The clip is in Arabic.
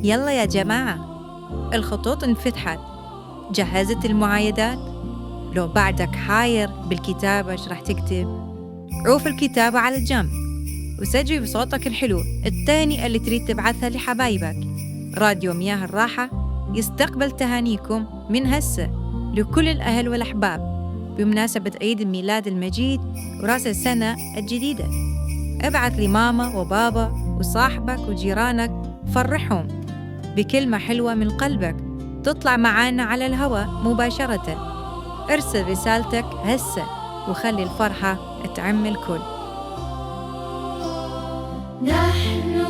يلا يا جماعة، الخطوط انفتحت. جهزت المعايدات؟ لو بعدك حاير بالكتابة ايش راح تكتب؟ عوف الكتابة على الجنب وسجل بصوتك الحلو التاني اللي تريد تبعثها لحبايبك. راديو مياه الراحة يستقبل تهانيكم من هسه لكل الأهل والأحباب بمناسبة عيد الميلاد المجيد ورأس السنة الجديدة. ابعث لماما وبابا وصاحبك وجيرانك، فرحهم بكلمة حلوة من قلبك تطلع معانا على الهواء مباشرة. ارسل رسالتك هسه وخلي الفرحة تعم الكل. نحن